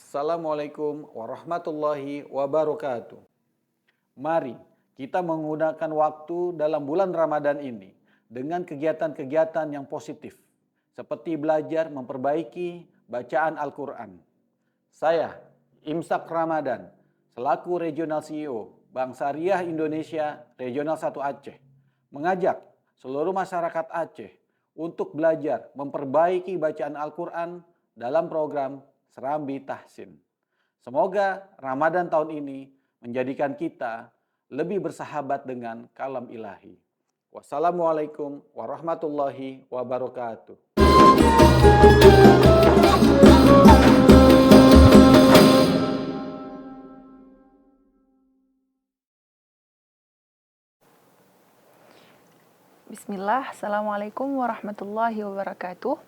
Assalamualaikum warahmatullahi wabarakatuh. Mari kita menggunakan waktu dalam bulan Ramadan ini dengan kegiatan-kegiatan yang positif, seperti belajar memperbaiki bacaan Al-Quran. Saya, Imsak Ramadan, selaku Regional CEO Bank Syariah Indonesia Regional 1 Aceh, mengajak seluruh masyarakat Aceh untuk belajar memperbaiki bacaan Al-Quran dalam program Serambi Tahsin. Semoga Ramadan tahun ini menjadikan kita lebih bersahabat dengan kalam ilahi. Wassalamualaikum warahmatullahi wabarakatuh. Bismillah, Assalamualaikum warahmatullahi wabarakatuh.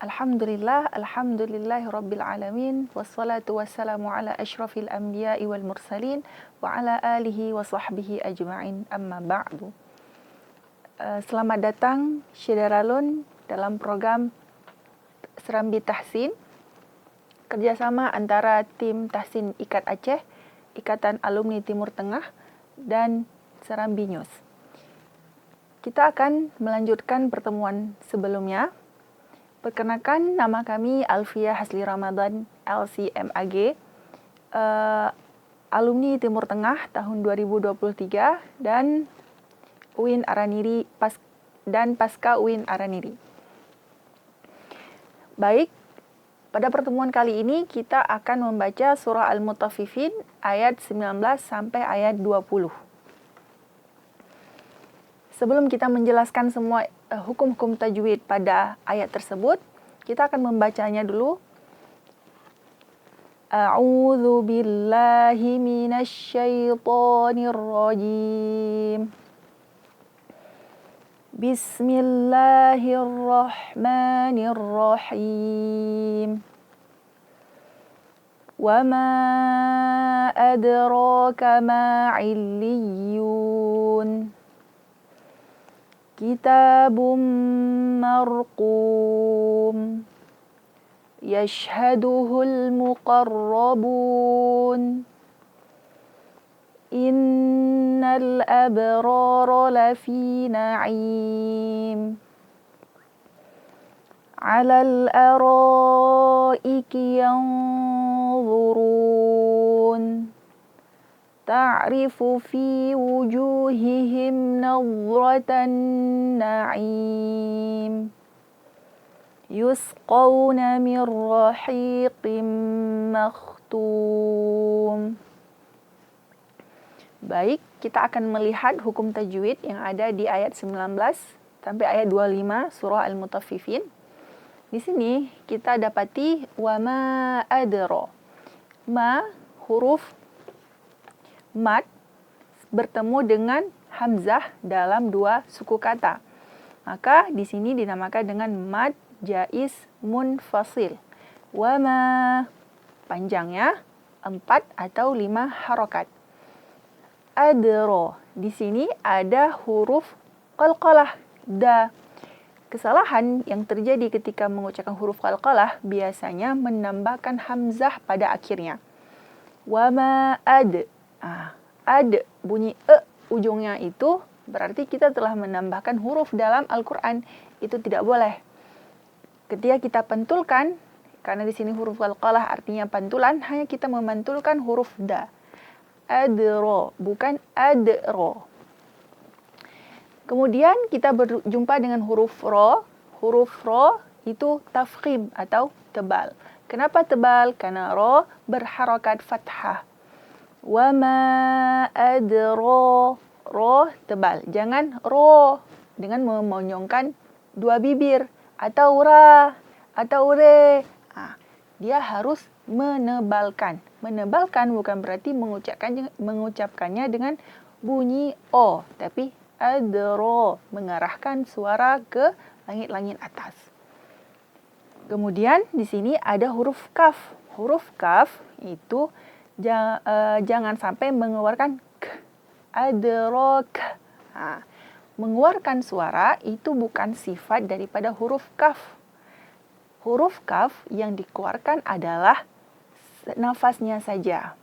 Alhamdulillahi rabbil alamin. Wassalatu wassalamu ala ashrafil anbiya'i wal mursalin. Wa ala alihi wa sahbihi ajma'in, amma ba'du. Selamat datang Syedaralun dalam program Serambi Tahsin, kerjasama antara tim Tahsin IKAT Aceh, Ikatan Alumni Timur Tengah, dan Serambi News. Kita akan melanjutkan pertemuan sebelumnya. Perkenalkan, nama kami Alfiah Hasli Ramadan, LCMAG, alumni Timur Tengah tahun 2023 dan UIN Araniri dan pasca UIN Araniri. Baik, pada pertemuan kali ini kita akan membaca surah Al-Mutaffifin ayat 19 sampai ayat 20. Sebelum kita menjelaskan semua hukum-hukum tajwid pada ayat tersebut, kita akan membacanya dulu. A'udzu billahi minasy syaithanir rajim. Bismillahirrahmanirrahim. Wa ma adraka ma 'illiyun. Kitabum marqum yashhaduhul muqarrabun innal abrara lafi na'im 'alal araiki yanzurun ta'rifu fi wujuhihim nadratan na'im yusqawna min rahiqim makhtum. Baik, kita akan melihat hukum tajwid yang ada di ayat 19 sampai ayat 25 surah Al-Mutaffifin. Di sini kita dapati wa ma adra. Ma, huruf mad bertemu dengan hamzah dalam dua suku kata. Maka di sini dinamakan dengan mad jaiz munfasil. Wa ma, panjangnya 4 atau 5 harokat. Adro, di sini ada huruf qalqalah, da. Kesalahan yang terjadi ketika mengucapkan huruf qalqalah biasanya menambahkan hamzah pada akhirnya. Wa ma ad. Ad, bunyi ujungnya itu berarti kita telah menambahkan huruf dalam Al-Quran. Itu tidak boleh. Ketika kita pentulkan, karena di sini huruf qalqalah artinya pantulan, hanya kita memantulkan huruf da. Adro, bukan adro. Kemudian kita berjumpa dengan huruf ro. Huruf ro itu tafkhim atau tebal. Kenapa tebal? Karena ro berharokat fathah. Wa ma adro, ro tebal. Jangan ro dengan memonyongkan dua bibir atau ra atau re. Dia harus menebalkan. Menebalkan bukan berarti mengucapkannya dengan bunyi o, tapi adro, mengarahkan suara ke langit-langit atas. Kemudian di sini ada huruf kaf. Huruf kaf itu jangan sampai mengeluarkan k, adrok. Mengeluarkan suara itu bukan sifat daripada huruf kaf. Huruf kaf yang dikeluarkan adalah nafasnya saja.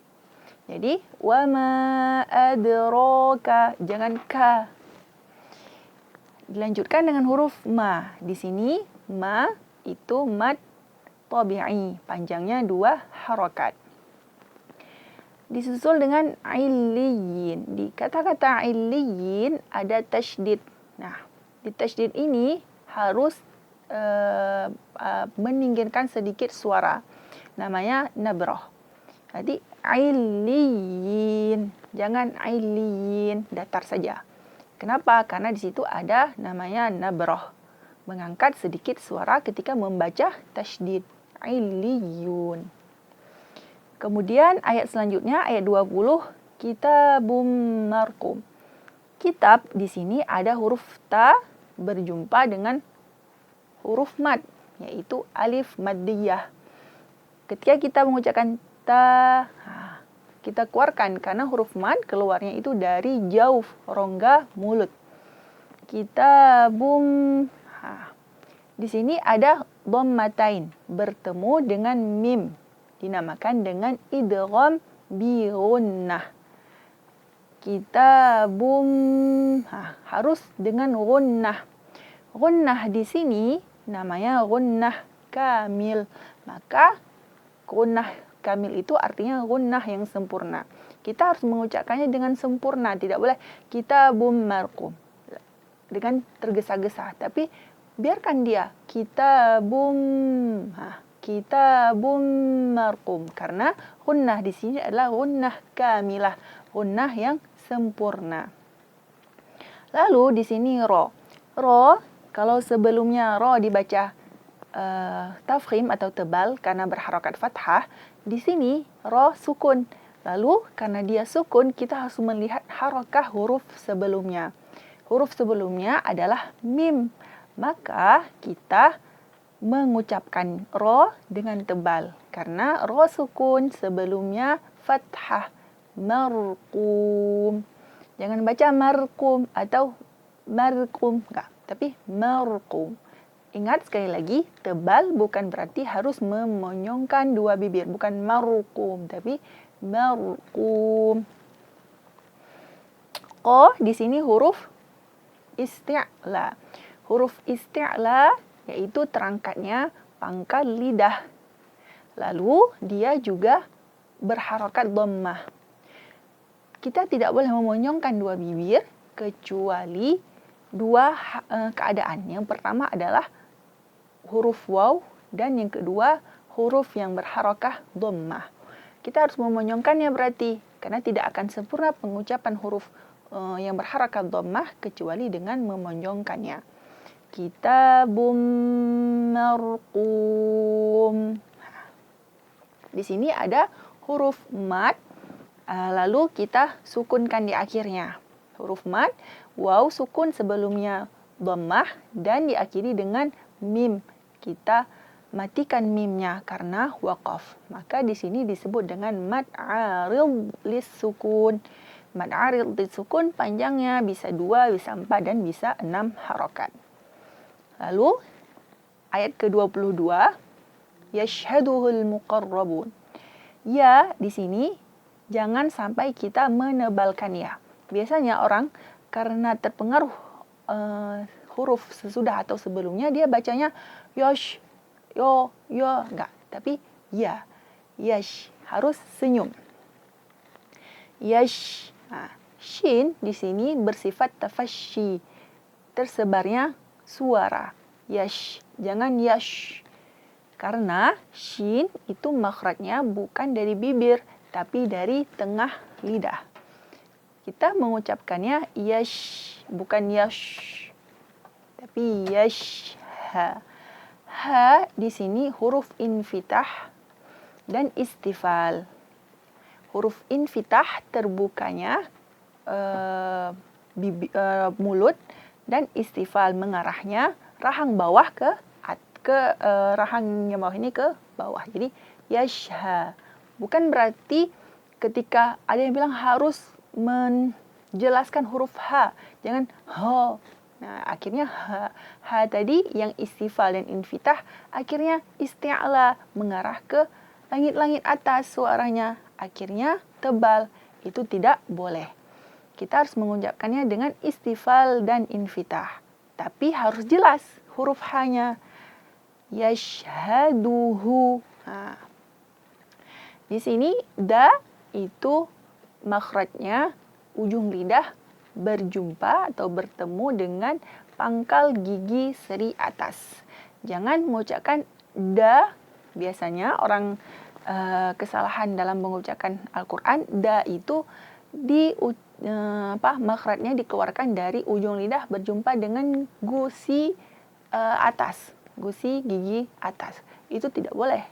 Jadi, wa ma adraka, jangan ka. Dilanjutkan dengan huruf ma. Di sini, ma itu mad tabi'i, panjangnya 2 harokat. Disusul dengan illiyin. Di kata-kata illiyin ada tasydid. Nah, di tasydid ini harus meninggikan sedikit suara. Namanya nabrah. Jadi illiyin, jangan illiyin, datar saja. Kenapa? Karena di situ ada namanya nabrah. Mengangkat sedikit suara ketika membaca tasydid. Illiyun. Kemudian ayat selanjutnya, ayat 20, kitabum marqum. Kitab di sini ada huruf ta berjumpa dengan huruf mad, yaitu alif maddiyah. Ketika kita mengucapkan ta, kita keluarkan karena huruf mad keluarnya itu dari jauh rongga mulut. Kitabum. Di sini ada dhammatain bertemu dengan mim, dinamakan dengan idgham bi gunnah. Kitabum harus dengan gunnah. Gunnah di sini namanya gunnah kamil. Maka gunnah kamil itu artinya gunnah yang sempurna. Kita harus mengucapkannya dengan sempurna, tidak boleh kitabum marqum dengan tergesa-gesa, tapi biarkan dia kitabum kitabum marqum, karena gunnah di sini adalah gunnah kamilah, gunnah yang sempurna. Lalu di sini ro. Ro, kalau sebelumnya ro dibaca tafkhim atau tebal karena berharokat fathah, di sini ro sukun. Lalu karena dia sukun, kita harus melihat harokah huruf sebelumnya. Huruf sebelumnya adalah mim. Maka kita mengucapkan ro dengan tebal karena ro sukun sebelumnya fathah. Marqum. Jangan baca marqum atau marqum, enggak, tapi marqum. Ingat sekali lagi, tebal bukan berarti harus memonyongkan dua bibir, bukan marqum tapi marqum. Qa di sini huruf isti'la. Huruf isti'la yaitu terangkatnya pangkal lidah. Lalu dia juga berharokat dhammah. Kita tidak boleh memonyongkan dua bibir kecuali dua keadaan. Yang pertama adalah huruf waw dan yang kedua huruf yang berharokah dhammah. Kita harus memonyongkannya berarti karena tidak akan sempurna pengucapan huruf yang berharokat dhammah kecuali dengan memonyongkannya. Kitabum marqum. Di sini ada huruf mad, lalu kita sukunkan di akhirnya. Huruf mad, waw sukun sebelumnya dhammah dan diakhiri dengan mim. Kita matikan mimnya karena waqaf. Maka di sini disebut dengan mad arid lis sukun. Mad arid lis sukun panjangnya bisa 2, bisa 4 dan bisa 6 harokat. Lalu ayat ke-22, yashhaduhul muqarrabun. Ya, di sini jangan sampai kita menebalkan ya. Biasanya orang karena terpengaruh huruf sesudah atau sebelumnya, dia bacanya yosh, yo, enggak. Tapi ya, yash, harus senyum. Yash, shin di sini bersifat tafasyi, tersebarnya suara. Yash, jangan yash. Karena shin itu makhrajnya bukan dari bibir, tapi dari tengah lidah. Kita mengucapkannya yash, bukan yash, tapi yash. Ha di sini huruf infitah dan istifal. Huruf infitah terbukanya mulut dan istifal mengarahnya rahang bawah ke rahang yang bawah ini ke bawah. Jadi yashha. Bukan berarti ketika ada yang bilang harus menjelaskan huruf ha. Jangan ho, Nah, akhirnya ha tadi yang istifal dan infitah akhirnya isti'la mengarah ke langit-langit atas suaranya. Akhirnya tebal. Itu tidak boleh. Kita harus mengucapkannya dengan istifal dan infitah. Tapi harus jelas huruf ha-nya. Yashhaduhu. Di sini da itu makhrajnya ujung lidah berjumpa atau bertemu dengan pangkal gigi seri atas. Jangan mengucapkan da. Biasanya orang kesalahan dalam mengucapkan Al-Quran, da itu makhrajnya dikeluarkan dari ujung lidah berjumpa dengan gusi atas, gusi gigi atas. Itu tidak boleh.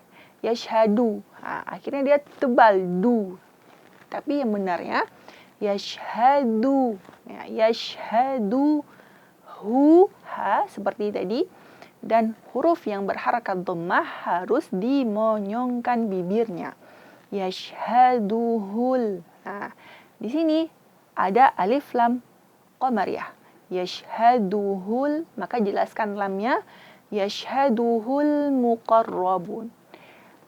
Yashhadu. Akhirnya dia tebal du. Tapi yang benarnya yashhadu. Yashhadu hu ha seperti tadi, dan huruf yang berharakat dhammah harus dimonyongkan bibirnya. Yashhaduhul. Di sini ada alif lam qamariyah. Yashhaduhul, maka jelaskan lamnya. Yashhaduhul muqarrabun.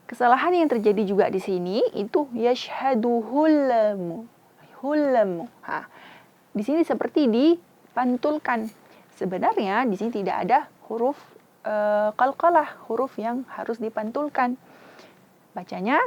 Kesalahan yang terjadi juga di sini itu yashhaduhul hulmu. Di sini seperti dipantulkan. Sebenarnya di sini tidak ada huruf qalqalah, huruf yang harus dipantulkan. Bacanya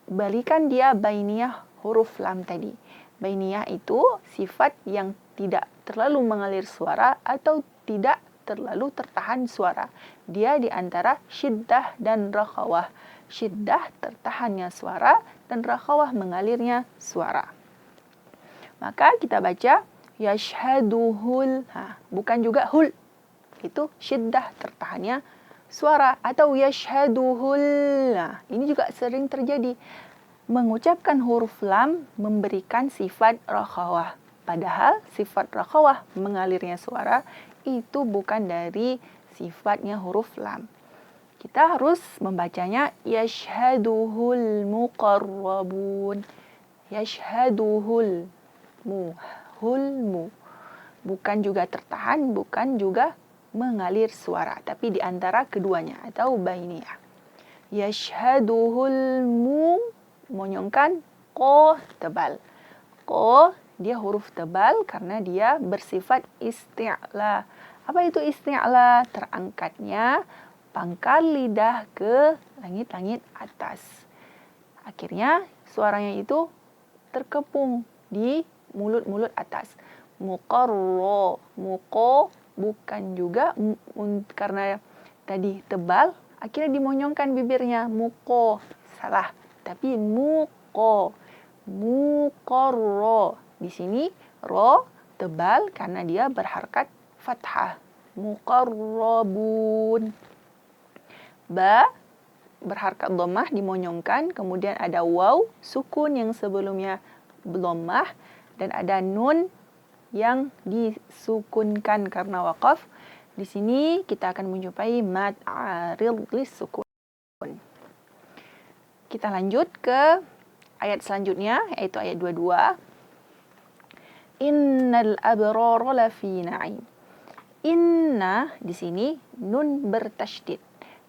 balikan dia bainiyah huruf lam tadi. Bainiyah itu sifat yang tidak terlalu mengalir suara atau tidak terlalu tertahan suara. Dia di antara syiddah dan rakhawah. Syiddah tertahannya suara dan rakhawah mengalirnya suara. Maka kita baca yashhaduhul, bukan juga hul. Itu syiddah tertahannya suara, atau yashhaduhul. Ini juga sering terjadi. Mengucapkan huruf lam memberikan sifat rakhawah. Padahal sifat rakhawah mengalirnya suara itu bukan dari sifatnya huruf lam. Kita harus membacanya yashhaduhul muqarrabun. Yashhaduhul hulmu. Bukan juga tertahan, bukan juga mengalir suara, tapi di antara keduanya atau bainiyah. Yashhaduhul monyongkan ko tebal. Ko dia huruf tebal karena dia bersifat isti'la. Apa itu isti'la? Terangkatnya pangkal lidah ke langit-langit atas. Akhirnya suaranya itu terkepung di mulut-mulut atas. Muqarro, muqo bukan juga karena tadi tebal, akhirnya dimonyongkan bibirnya. Muqo, salah. Tapi muqo, muqarro. Di sini ro tebal karena dia berharakat fathah. Muqarrabun. Ba berharakat dhammah dimonyongkan, kemudian ada waw sukun yang sebelumnya dhammah, dan ada nun yang disukunkan karena waqaf. Di sini kita akan menjumpai mad arid lis-sukun. Kita lanjut ke ayat selanjutnya, yaitu ayat 22. Innal abrara lafi na'im. Inna di sini nun bertasydid.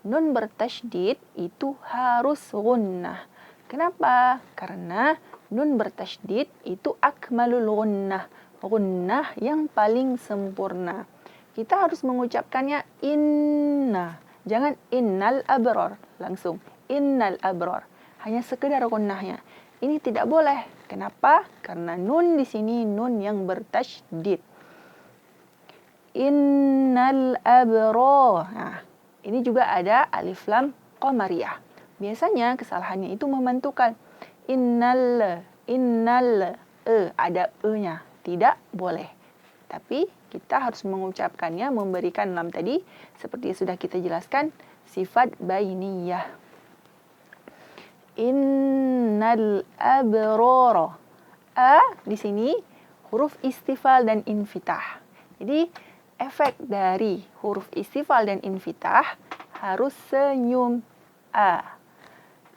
Nun bertasydid itu harus gunnah. Kenapa? Karena nun bertasydid itu akmalul gunnah. Gunnah yang paling sempurna. Kita harus mengucapkannya inna. Jangan innal abrar. Langsung innal abrar. Hanya sekedar gunnahnya. Ini tidak boleh. Kenapa? Karena nun di sini nun yang bertasydid. Innal abrar. Ini juga ada alif lam qamariyah. Biasanya kesalahannya itu memantukan innal ada e-nya. Tidak boleh. Tapi kita harus mengucapkannya memberikan lam tadi seperti sudah kita jelaskan sifat bainiyah. Innal abrara. Di sini huruf istifal dan infitah. Jadi efek dari huruf istifal dan infitah harus senyum a.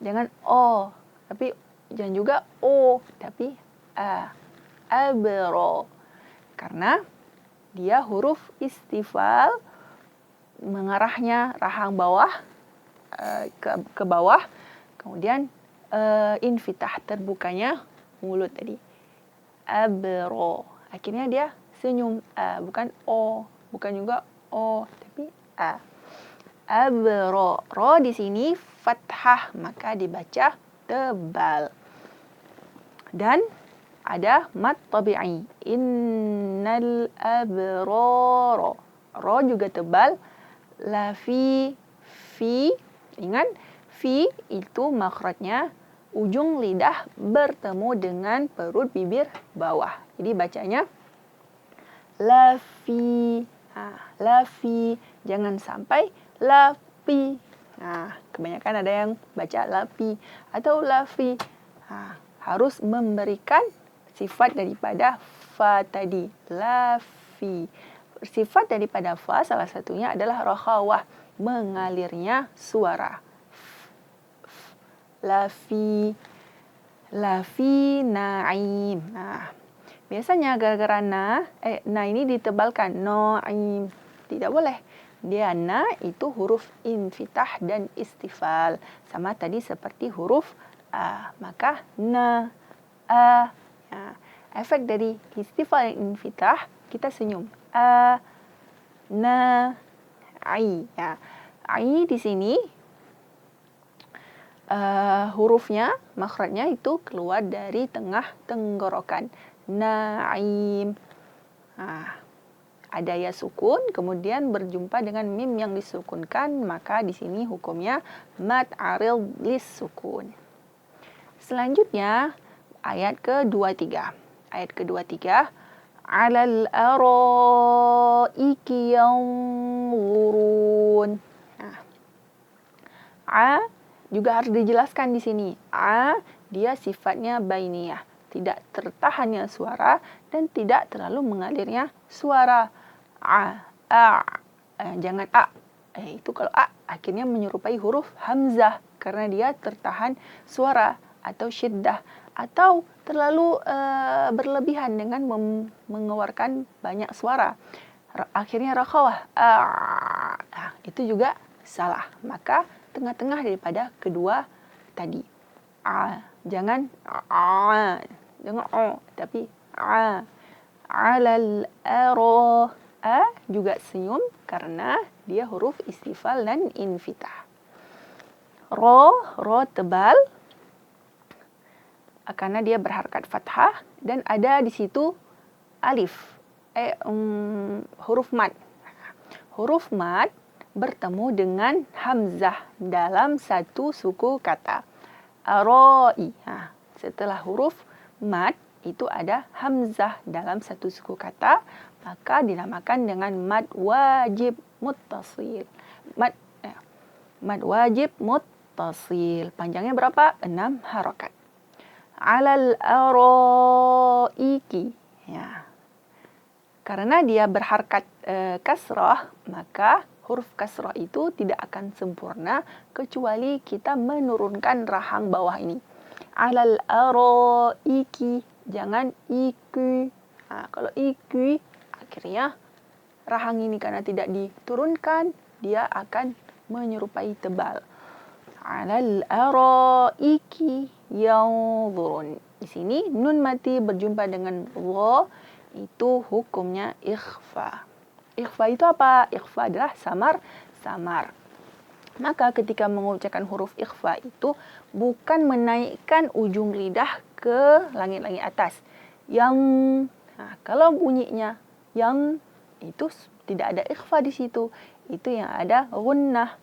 Jangan o, tapi jangan juga o, tapi a. Abro. Karena dia huruf istifal, mengarahnya rahang bawah ke bawah, kemudian infitah, terbukanya mulut tadi. Abro, akhirnya dia senyum, bukan o, bukan juga o, tapi a. Abro, ro di sini fathah, maka dibaca tebal. Dan ada mat tabi'i, innal abroro, ro juga tebal. Lafi, fi, ingat fi itu makhrajnya ujung lidah bertemu dengan perut bibir bawah. Jadi bacanya lafi. Lafi, jangan sampai lapi. Kebanyakan ada yang baca lapi atau lafi. Harus memberikan sifat daripada fa tadi, lafi. Sifat daripada fa salah satunya adalah rakhawah, mengalirnya suara. Lafi, lafi na'im. Biasanya gara-gara na ini ditebalkan, na'im. Tidak boleh. Dia na itu huruf infitah dan istifal. Sama tadi seperti huruf a. Maka na, a. Efek dari istifal dan infitah, kita senyum. A, na, ai. Ai di sini hurufnya, makhrajnya itu keluar dari tengah tenggorokan. Naim. Ada ya sukun, kemudian berjumpa dengan mim yang disukunkan, maka di sini hukumnya mad aril lis sukun. Selanjutnya ayat ke-23. Ayat ke-23, alal araiki yanzurun. A juga harus dijelaskan di sini. A dia sifatnya bainiyah, tidak tertahannya suara dan tidak terlalu mengalirnya suara. Jangan a. Itu kalau a akhirnya menyerupai huruf hamzah karena dia tertahan suara atau syiddah, atau terlalu berlebihan dengan mengeluarkan banyak suara. Akhirnya rakhawah. Itu juga salah. Maka tengah-tengah daripada kedua tadi. Jangan jangan tapi alal aro. Juga senyum karena dia huruf istifal dan infitah. Ro tebal karena dia berharakat fathah dan ada di situ alif, huruf mad. Huruf mad bertemu dengan hamzah dalam satu suku kata. Aroi. Setelah huruf mad itu ada hamzah dalam satu suku kata, maka dinamakan dengan mad wajib muttasil. Mad wajib muttasil. Panjangnya berapa? 6 harakat. Alal araiki. Karena dia berharakat kasrah, maka huruf kasrah itu tidak akan sempurna kecuali kita menurunkan rahang bawah ini. Alal araiki, jangan iku. Kalau iku, akhirnya rahang ini karena tidak diturunkan, dia akan menyerupai tebal. Alal araiki yanzurun. Di sini nun mati berjumpa dengan dha, itu hukumnya ikhfa. Ikhfa itu apa? Ikhfa adalah samar. Maka ketika mengucapkan huruf ikhfa itu bukan menaikkan ujung lidah ke langit-langit atas. Yang kalau bunyinya yang itu tidak ada ikhfa di situ. Itu yang ada gunnah,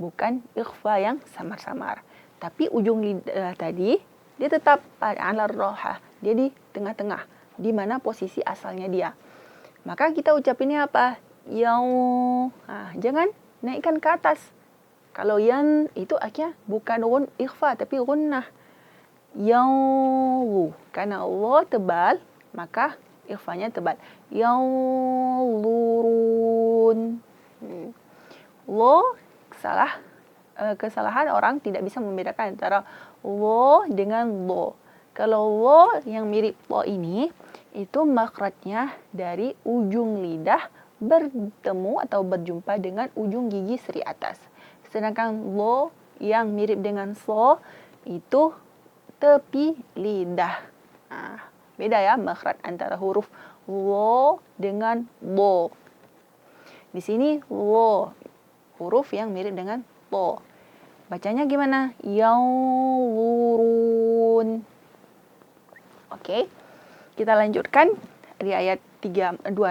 bukan ikhfa yang samar-samar. Tapi ujung lidah tadi dia tetap ala roha, dia di tengah-tengah, di mana posisi asalnya dia. Maka kita ucapinnya apa? Yang jangan naikkan ke atas. Kalau yang itu akhirnya bukan ikhfa tapi gunnah. Yang karena Allah tebal, maka ikhfanya tebal. Yang lurun. Kesalahan orang tidak bisa membedakan antara lo dengan lo. Kalau lo yang mirip lo ini, itu makhrajnya dari ujung lidah bertemu atau berjumpa dengan ujung gigi seri atas. Sedangkan lo yang mirip dengan so itu tepi lidah. Nah, beda ya makhraj antara huruf lo dengan lo. Di sini lo, huruf yang mirip dengan lo. Bacanya gimana? Yawurun. Oke. Kita lanjutkan di ayat 24.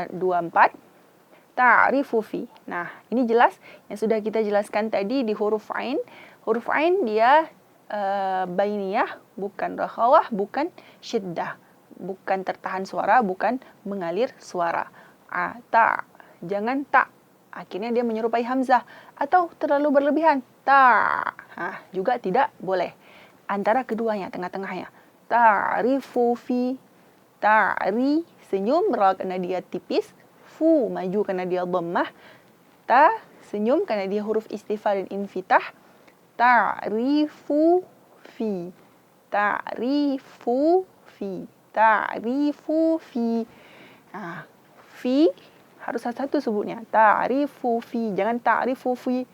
Ta'rifu fi. Nah, ini jelas yang sudah kita jelaskan tadi di huruf ain. Huruf ain dia bainiyah, bukan rakhawah, bukan syiddah. Bukan tertahan suara, bukan mengalir suara. Ta. Jangan ta. Akhirnya dia menyerupai hamzah atau terlalu berlebihan. Ta. Juga tidak boleh. Antara keduanya, tengah-tengahnya. Ta'rifu fi. Ta'ri, senyum, ra karena dia tipis. Fu, maju karena dia dhammah. Ta, senyum karena dia huruf istifal dan infitah. Ta'rifu fi. Ta'rifu fi. Ta'rifu fi. Fi harus satu sebutnya. Ta'rifu fi. Jangan ta'rifu fi.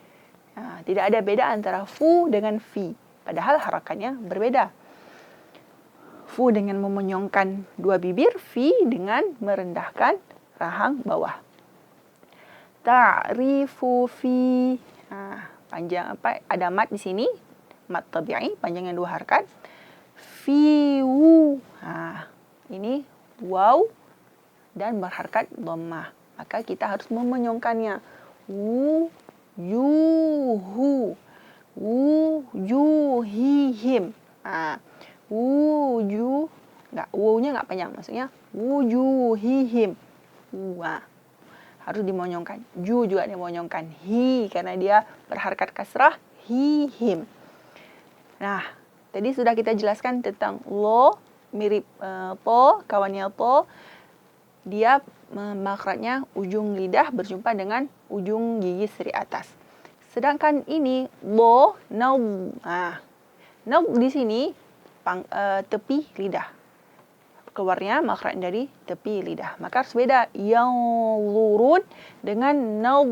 Tidak ada beda antara fu dengan fi. Padahal harakannya berbeda. Fu dengan memenyongkan dua bibir, fi dengan merendahkan rahang bawah. Ta'rifu fi. Panjang apa? Ada mat di sini. Mat tabi'i, panjangnya 2 harakat. Fi wu. Ini waw dan berharakat dhammah. Maka kita harus memenyongkannya. Wu yuhu. Wu yuhihim. Wujuh, wu-nya nggak panjang, maksudnya wujuhihim. Harus dimonyongkan. Ju juga dimonyongkan. Hi karena dia berharakat kasrah. Hihim. Nah, tadi sudah kita jelaskan tentang lo mirip to, kawannya to. Dia makhrajnya ujung lidah berjumpa dengan ujung gigi seri atas. Sedangkan ini lo, naw. Naw di sini tepi lidah. Keluarnya makhraj dari tepi lidah. Maka harus beda. Yawurun dengan naw.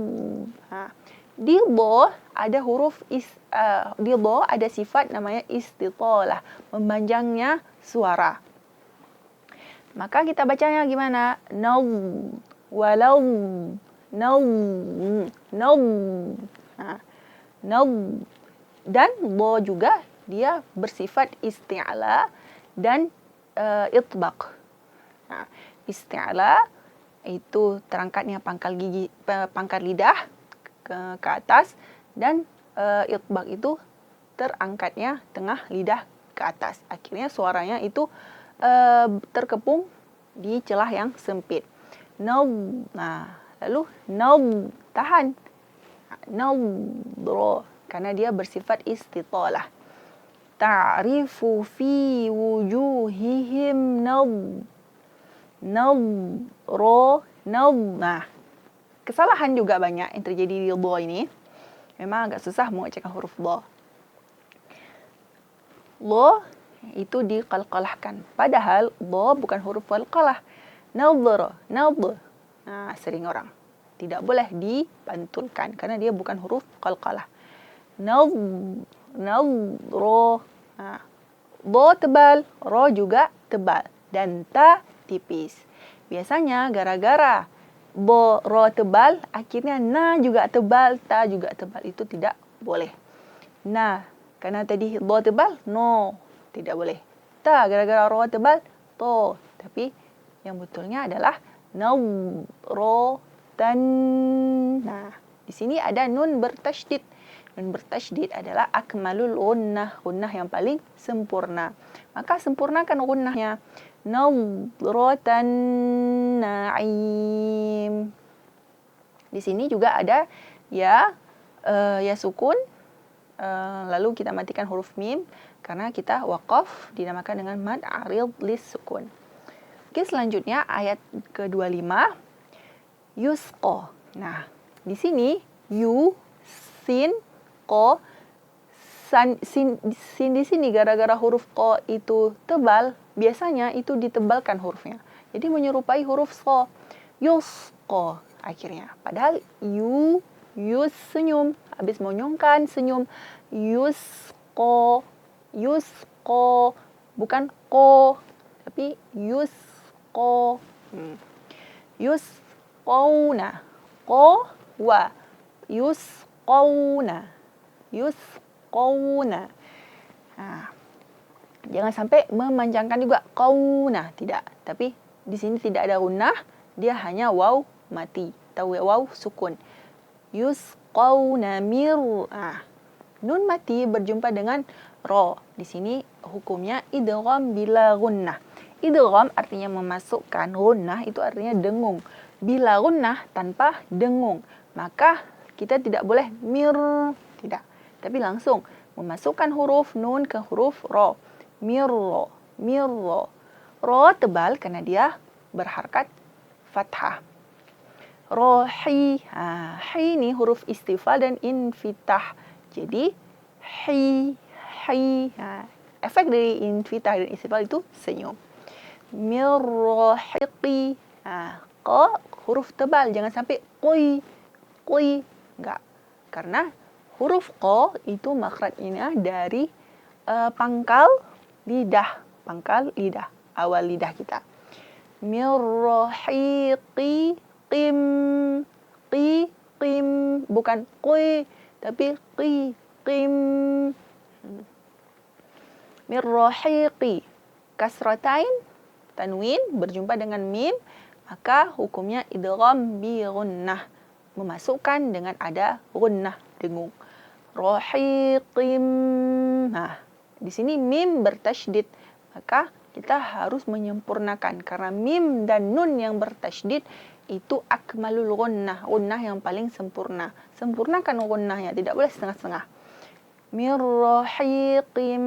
Di lo ada huruf di lo ada sifat namanya istitalah, memanjangnya suara. Maka kita bacanya gimana? Naw, walau, naw, naw. Naw. Dan lo juga dia bersifat isti'ala dan itbaq. Isti'ala itu terangkatnya pangkal lidah ke atas, dan itbaq itu terangkatnya tengah lidah ke atas. Akhirnya suaranya itu terkepung di celah yang sempit. Lalu tahan. Karena dia bersifat istitalah. Ta'rifu fi wujuhihim kesalahan juga banyak yang terjadi di dha ini. Memang agak susah mengucapkan huruf dha. Lo itu diqalqalahkan. Padahal dha bukan huruf qalqalah. Nadhara. Sering orang tidak boleh dipantulkan karena dia bukan huruf qalqalah. Nadhra. Dha tebal, ra juga tebal, dan ta tipis. Biasanya gara-gara ra tebal, akhirnya na juga tebal, ta juga tebal. Itu tidak boleh. Karena tadi dha tebal, no, tidak boleh. Ta gara-gara ra tebal, to. Tapi yang betulnya adalah nadratan. Di sini ada nun bertasydid. Nun bertasydid adalah akmalul gunnah, gunnah yang paling sempurna. Maka sempurnakan gunnahnya. Nadratan na'im. Di sini juga ada ya sukun. Lalu kita matikan huruf mim karena kita waqaf dinamakan dengan mad arid lis sukun. Oke, selanjutnya ayat ke-25. Yusqa. Di sini yu, sin, qa, sin di sini gara-gara huruf qa itu tebal, biasanya itu ditebalkan hurufnya. Jadi menyerupai huruf so. Yusqa akhirnya. Padahal yus senyum. Habis monyongkan senyum. Yusqa. Yusqa. Bukan ko. Tapi yusqa. Yusqawna. Ko wa. Yusqawna. Yusqawna. Jangan sampai memanjangkan juga qauna, tidak. Tapi di sini tidak ada gunnah, dia hanya waw mati atau waw sukun. Yusqawna nun mati berjumpa dengan ro. Di sini hukumnya idgham bila gunnah. Idgham artinya memasukkan, gunnah itu artinya dengung. Bila gunnah tanpa dengung, maka kita tidak boleh tidak. Tapi langsung memasukkan huruf nun ke huruf ro. Mirro. Ro tebal karena dia berharkat fathah. Rohi. Hi ini huruf istifal dan infitah. Jadi hi. Efek dari infitah dan istifal itu senyum. Mirrohiqi. Ko huruf tebal, jangan sampai qi. Enggak. Karena huruf ko itu makhrajnya dari pangkal lidah, awal lidah kita. Mirrohiqi qim. Bukan qi, tapi qim. Mirrohiqi. Kasratain, tanwin berjumpa dengan mim, maka hukumnya idgham bi gunnah, memasukkan dengan ada gunnah, dengung. Rohiqim. Di sini mim bertasydid, maka kita harus menyempurnakan karena mim dan nun yang bertasydid itu akmalul gunnah, gunnah yang paling sempurna. Sempurnakan gunnahnya, tidak boleh setengah-setengah. Mirrohiqim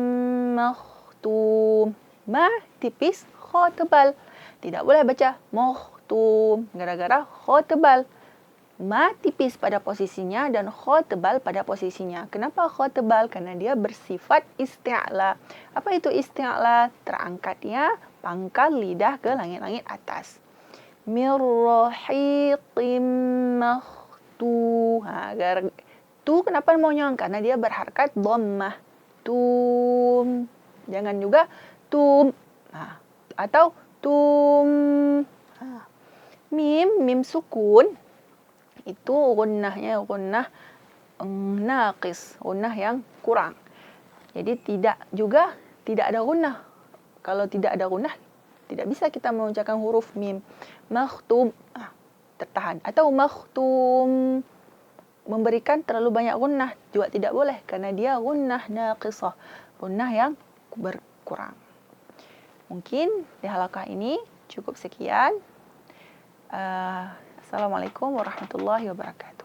makhtum. Ma tipis, kho tebal. Tidak boleh baca makhtum gara-gara kho tebal. Ma tipis pada posisinya dan kho tebal pada posisinya. Kenapa kho tebal? Karena dia bersifat isti'la. Apa itu isti'la? Terangkatnya pangkal lidah ke langit-langit atas. Mirrohiqim makhtum. Tu kenapa monyong? Karena dia berharkat dhammah. Tum. Jangan juga tum. Atau tum. Mim sukun. Itu gunnahnya gunnah naqis, gunnah yang kurang. Jadi tidak ada gunnah. Kalau tidak ada gunnah, tidak bisa kita mengucapkan huruf mim. Makhtum, tertahan. Atau makhtum, memberikan terlalu banyak gunnah juga tidak boleh karena dia gunnah naqisah, gunnah yang berkurang. Mungkin di halaqah ini cukup sekian. Assalamualaikum warahmatullahi wabarakatuh.